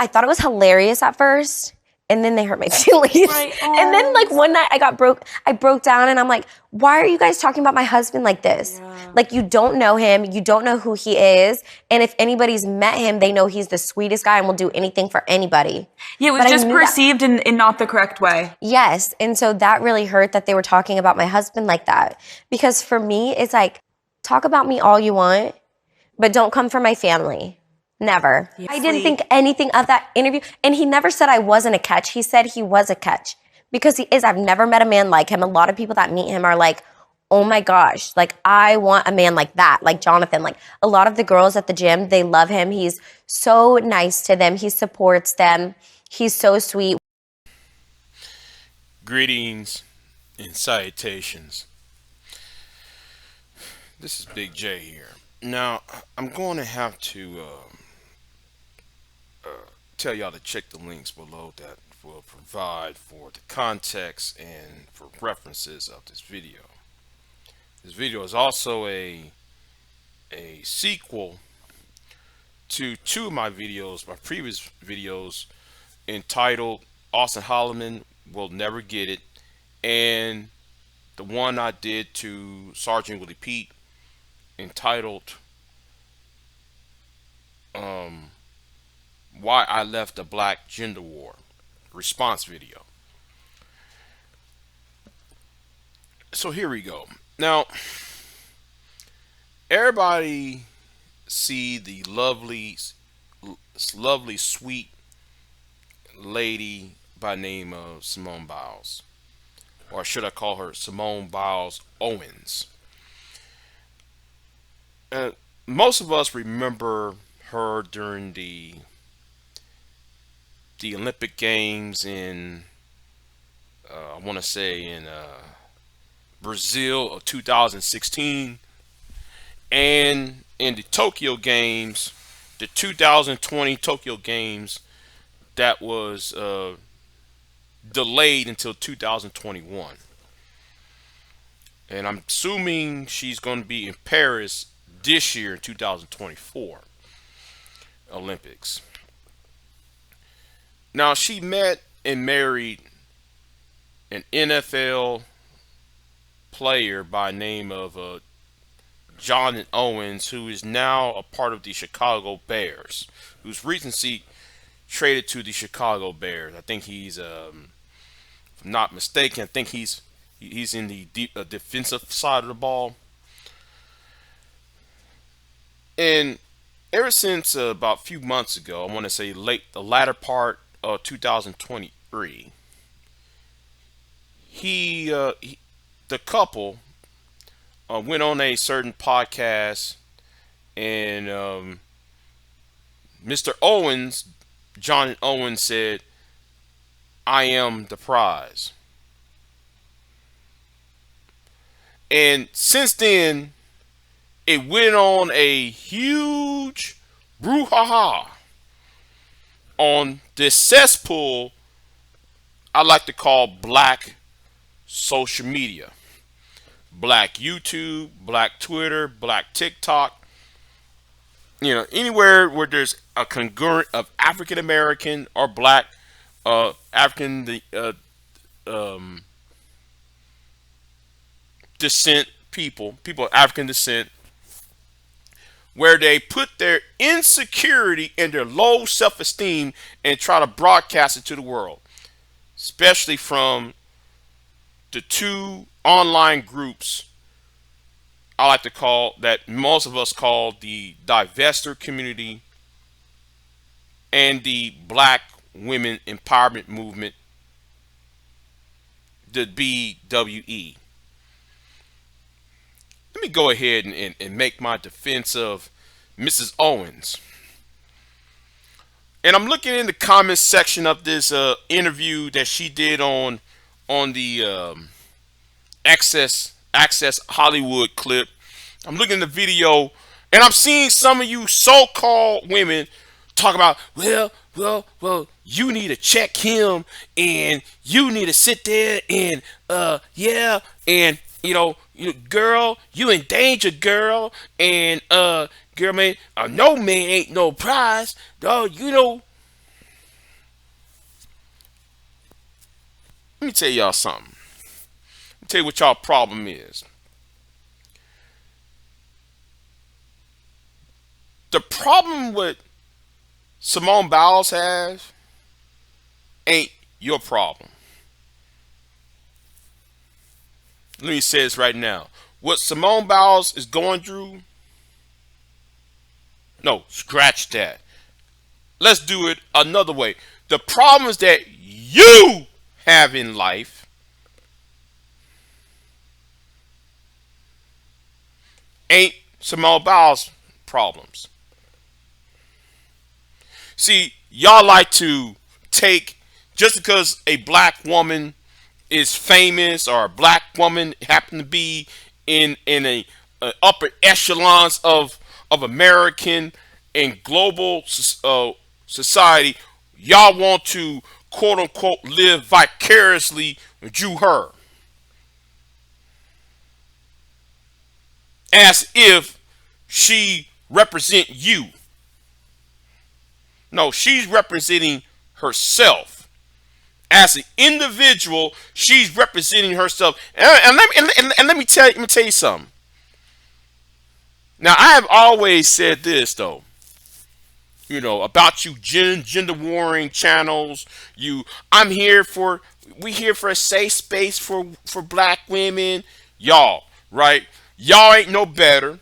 I thought it was hilarious at first, and then they hurt my feelings. Right. And then like one night I broke down, and I'm like, why are you guys talking about my husband like this? Yeah. Like, you don't know him, you don't know who he is, and if anybody's met him, they know he's the sweetest guy and will do anything for anybody. Yeah, it was just perceived in not the correct way. Yes, and so that really hurt that they were talking about my husband like that. Because for me, it's like, talk about me all you want, but don't come for my family. Never. Yeah. I didn't think anything of that interview. And he never said I wasn't a catch. He said he was a catch. Because he is. I've never met a man like him. A lot of people that meet him are like, oh my gosh, like I want a man like that, like Jonathan. Like a lot of the girls at the gym, they love him. He's so nice to them. He supports them. He's so sweet. Greetings and salutations. This is Big J here. Now, I'm going to have to tell y'all to check the links below that will provide for the context and for references of this video. This video is also a sequel to two of my videos, my previous videos, entitled Austin Holloman Will Never Get It, and the one I did to Sergeant Willie Pete entitled Why I Left the Black Gender War response video. So here we go. Now, everybody see the lovely, sweet lady by name of Simone Biles, or should I call her Simone Biles Owens? Most of us remember her during the Olympic Games in I want to say in Brazil of 2016, and in the Tokyo Games, the 2020 Tokyo Games that was delayed until 2021. And I'm assuming she's going to be in Paris this year in 2024 Olympics. Now, she met and married an NFL player by name of Jonathan Owens, who is now a part of the Chicago Bears, who's recently traded to the Chicago Bears. I think he's, if I'm not mistaken, I think he's in the defensive side of the ball. And ever since about a few months ago, I want to say the latter part of 2023, the couple went on a certain podcast, and Mr. Owens, John Owens, said, "I am the prize." And since then, it went on a huge brouhaha on this cesspool I like to call black social media. Black YouTube, black Twitter, black TikTok. You know, anywhere where there's a congruent of African American or black African descent people of African descent, where they put their insecurity and their low self-esteem and try to broadcast it to the world, especially from the two online groups I like to call, that most of us call, the Divestor community and the Black Women Empowerment Movement, the BWE. Let me go ahead and make my defense of Mrs. Owens. And I'm looking in the comments section of this interview that she did on the Access Hollywood clip. I'm looking at the video, and I'm seeing some of you so-called women talk about, well, you need to check him, and you need to sit there and yeah, and you know, girl, you in danger, girl, and girl, man, no man ain't no prize, dog, you know. Let me tell y'all something. Let me tell you what y'all problem is. The problem with Simone Biles has ain't your problem. Let me say this right now. What Simone Biles is going through, no, scratch that. Let's do it another way. The problems that you have in life ain't Simone Biles' problems. See, y'all like to take, just because a black woman is famous or a black woman happen to be in a upper echelons of American and global society, y'all want to quote unquote live vicariously through her, as if she represent you. No, she's representing herself. As an individual, she's representing herself. And let me tell you something. Now, I have always said this, though. You know, about you gender warring channels. We here for a safe space for black women. Y'all, right? Y'all ain't no better.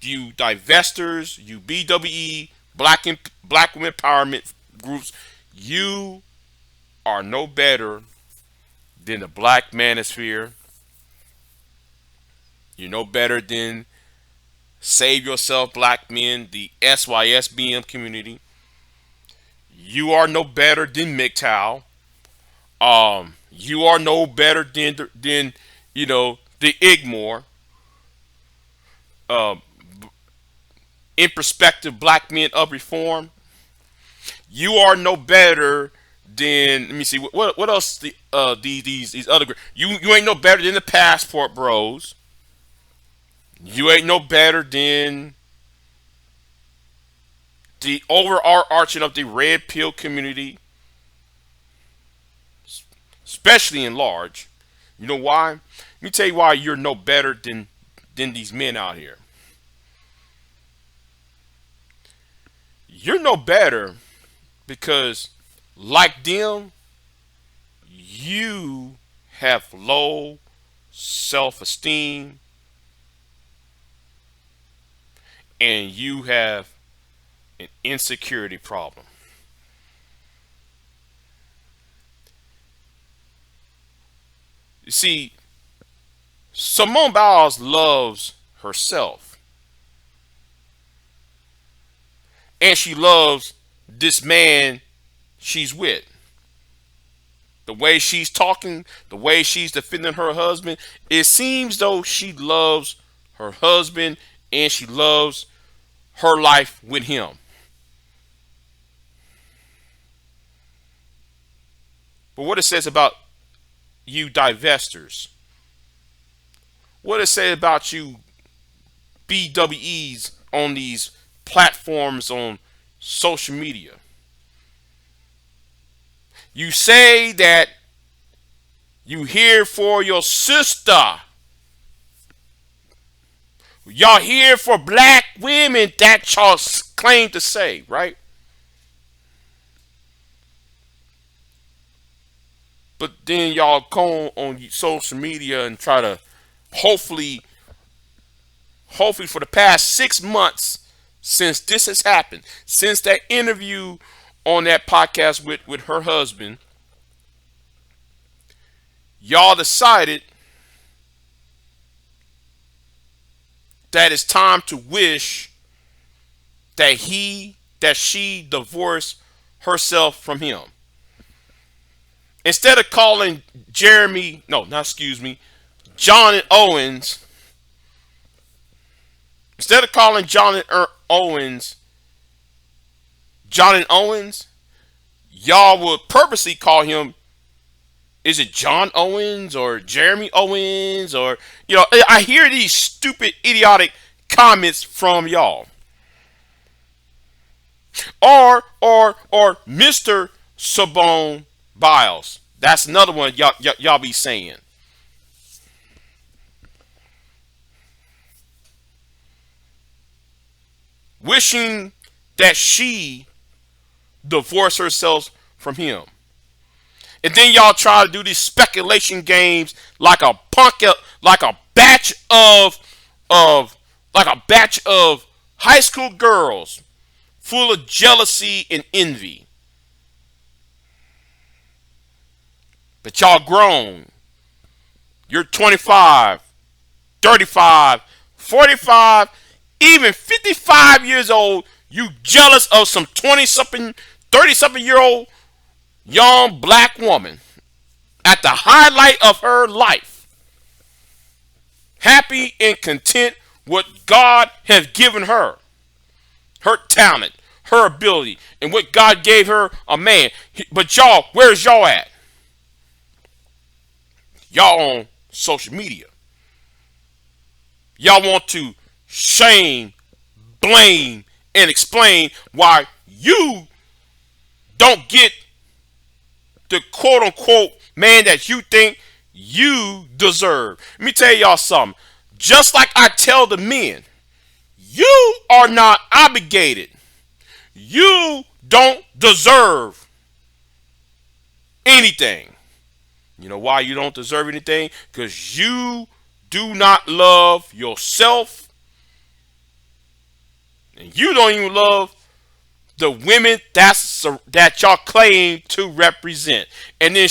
You divestors, you BWE, black women empowerment groups, you are no better than the black manosphere. You're no better than Save Yourself Black Men, the SYSBM community. You are no better than MGTOW. You are no better than the IGMOR. In perspective, black men of reform. You are no better than, let me see, what else, these other, you ain't no better than the Passport Bros. You ain't no better than the overarching of the red pill community, especially in large. You know why? Let me tell you why you're no better than these men out here. You're no better because, like them, you have low self-esteem and you have an insecurity problem. You see, Simone Biles loves herself. And she loves this man she's with. The way she's talking, the way she's defending her husband, it seems though she loves her husband and she loves her life with him. But what it says about you divestors, what it says about you BWEs on these platforms on social media. You say that you here for your sister. Y'all here for black women, that y'all claim to say, right? But then y'all go on social media and try to hopefully for the past 6 months since this has happened, since that interview on that podcast with her husband, y'all decided that it's time to wish that she divorced herself from him. Instead of calling John and Owens, instead of calling John and Owens, y'all would purposely call him, is it John Owens or Jeremy Owens? Or, I hear these stupid, idiotic comments from y'all. Or Mr. Simone Biles. That's another one y'all be saying. Wishing that she divorced herself from him. And then y'all try to do these speculation games like a like a batch of high school girls full of jealousy and envy. But y'all grown. You're 25, 35, 45, even 55 years old. You jealous of some 20-something, 30-something year old young black woman at the highlight of her life. Happy and content what God has given her. Her talent, her ability, and what God gave her, a man. But y'all, where's y'all at? Y'all on social media. Y'all want to shame, blame, and explain why you don't get the quote unquote man that you think you deserve. Let me tell y'all something. Just like I tell the men, you are not obligated. You don't deserve anything. You know why you don't deserve anything? Because you do not love yourself. And you don't even love the women that y'all claim to represent. And then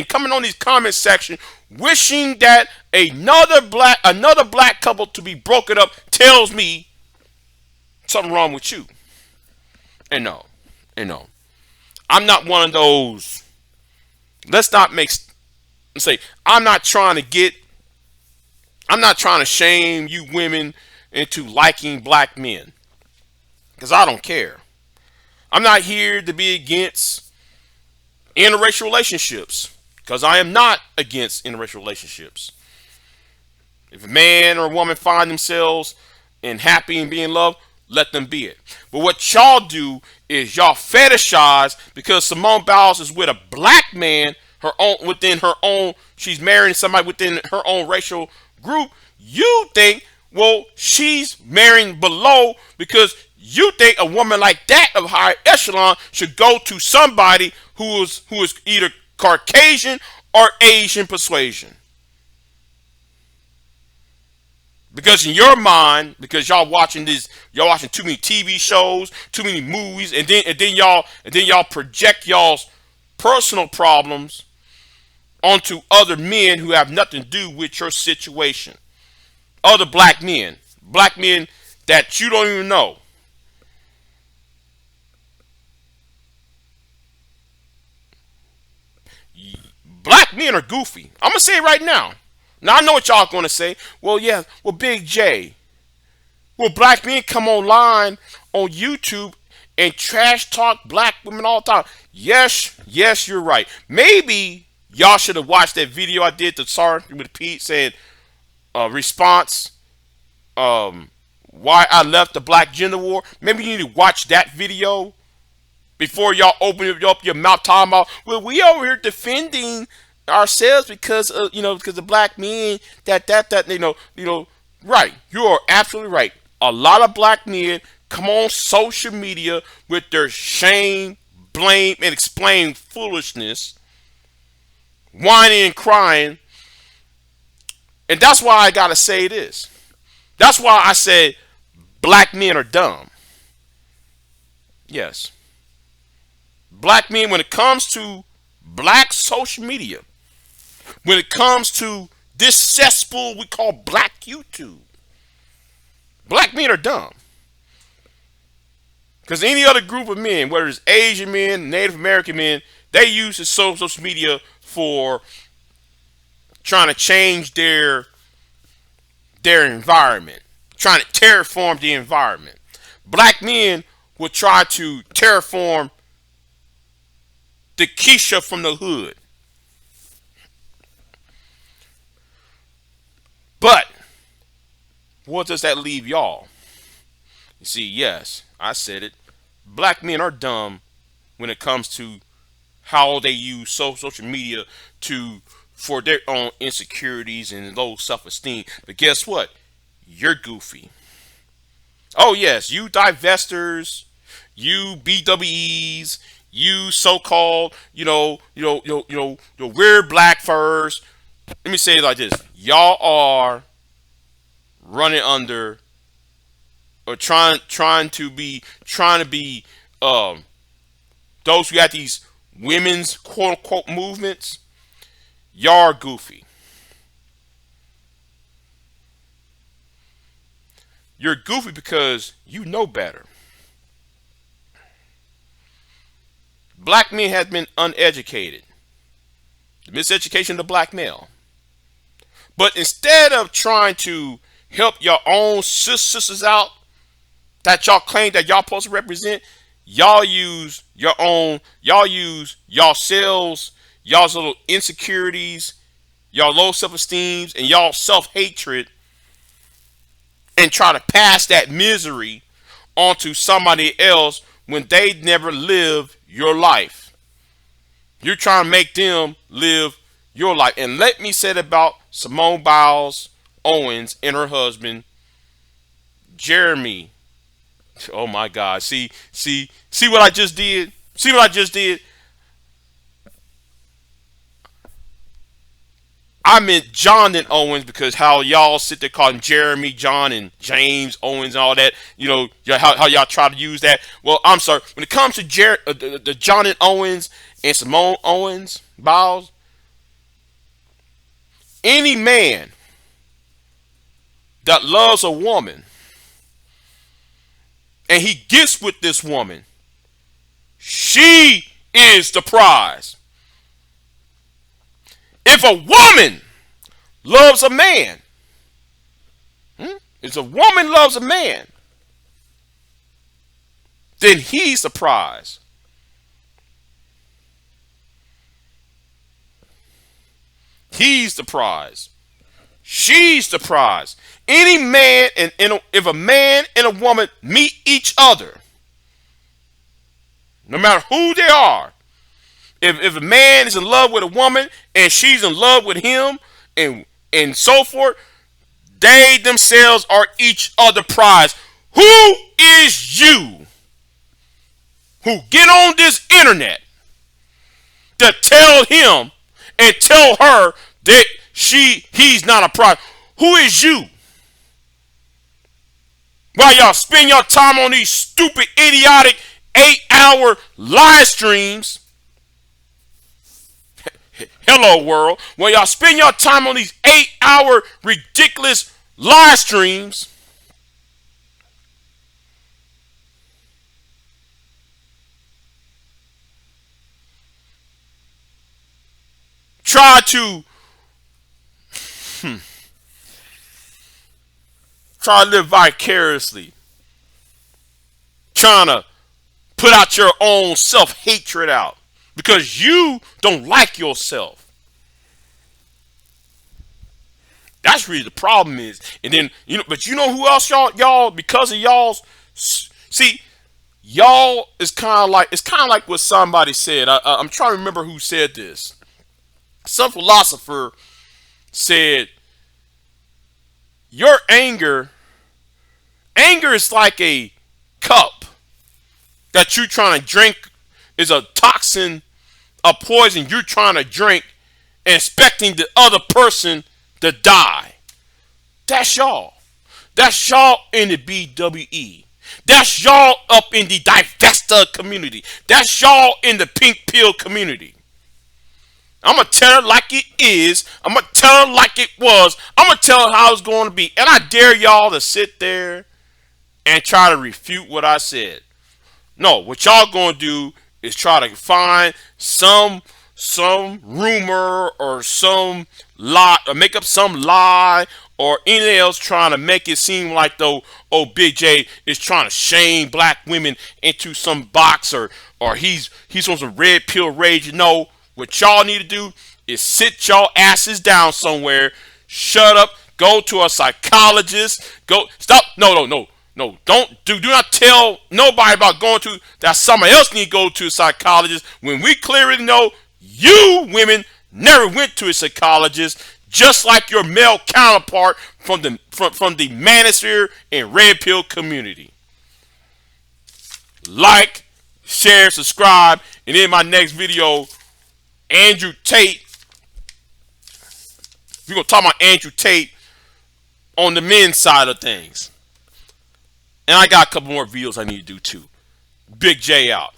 coming on these comment section, wishing that another black couple to be broken up tells me something wrong with you. And no. I'm not one of those. Let's say I'm not trying to shame you women into liking black men. Because I don't care. I'm not here to be against interracial relationships. Because I am not against interracial relationships. If a man or a woman find themselves in happy and being loved, let them be it. But what y'all do is y'all fetishize because Simone Biles is with a black man, she's marrying somebody within her own racial group. You think, well, she's marrying below because you think a woman like that of higher echelon should go to somebody who is either Caucasian or Asian persuasion. Because in your mind, because y'all watching too many TV shows, too many movies, and then y'all project y'all's personal problems onto other men who have nothing to do with your situation. Other black men that you don't even know. Black men are goofy. I'm gonna say it right now. Now I know what y'all gonna say. Well, yeah. Well, Big J. Well, black men come online on YouTube and trash talk black women all the time. Yes, you're right. Maybe y'all should have watched that video I did to Sergeant with Pete saying response. Why I left the black gender war. Maybe you need to watch that video before y'all open up your mouth talking about, well, we over here defending ourselves because because the black men right. You are absolutely right. A lot of black men come on social media with their shame, blame, and explain foolishness, whining and crying. And that's why I gotta say this. That's why I said black men are dumb. Yes. Black men, when it comes to black social media, when it comes to this cesspool we call black YouTube, black men are dumb. Because any other group of men, whether it's Asian men, Native American men, they use the social media for trying to change their environment, trying to terraform the environment. Black men will try to terraform the Keisha from the hood. But what does that leave y'all? You see, yes, I said it. Black men are dumb when it comes to how they use social media for their own insecurities and low self-esteem. But guess what? You're goofy. Oh yes, you divestors, you BWEs, you so-called, the weird black furs. Let me say it like this: y'all are running under, or trying to be those who got these women's quote unquote movements. Y'all are goofy. You're goofy because you know better. Black men have been uneducated. The miseducation of the black male. But instead of trying to help your own sisters out that y'all claim that y'all supposed to represent, y'all use yourselves, y'all's little insecurities, y'all low self-esteem, and y'all self-hatred, and try to pass that misery onto somebody else when they never live your life. You're trying to make them live your life. And let me say it about Simone Biles Owens and her husband, Jeremy. Oh my God. See what I just did? See what I just did? I meant John and Owens, because how y'all sit there calling Jeremy, John, and James Owens and all that. How y'all try to use that. Well, I'm sorry. When it comes to the John and Owens and Simone Owens, Biles, any man that loves a woman and he gets with this woman, she is the prize. If a woman loves a man, if a woman loves a man, then he's the prize. He's the prize. She's the prize. Any man if a man and a woman meet each other, no matter who they are, if a man is in love with a woman and she's in love with him and so forth, they themselves are each other prize. Who is you who get on this internet to tell him and tell her that he's not a prize? Who is you? While y'all spend your time on these stupid, idiotic 8-hour live streams. Hello world. When y'all spend your time on these 8-hour ridiculous live streams, try to live vicariously, trying to put out your own self-hatred out because you don't like yourself. That's really the problem is. And then, but you know who else y'all because of y'all's, see, y'all is kind of like what somebody said. I'm trying to remember who said this. Some philosopher said, your anger is like a cup that you're trying to drink, is a toxin, a poison you're trying to drink, and expecting the other person to die. That's y'all. That's y'all in the BWE. That's y'all up in the Divestor community. That's y'all in the pink pill community. I'm going to tell her like it is. I'm going to tell her like it was. I'm going to tell her how it's going to be. And I dare y'all to sit there and try to refute what I said. No, what y'all going to do is try to find some rumor or some lie, or make up some lie or anything else, trying to make it seem like though BigJ is trying to shame black women into some box, or he's on some red pill rage. No, what y'all need to do is sit y'all asses down somewhere, shut up, go to a psychologist, go stop. No. No, do not tell nobody about going to that. Somebody else need to go to a psychologist when we clearly know you women never went to a psychologist, just like your male counterpart from the manosphere and red pill community. Like, share, subscribe, and in my next video, Andrew Tate. We're gonna talk about Andrew Tate on the men's side of things. And I got a couple more videos I need to do too. Big J out.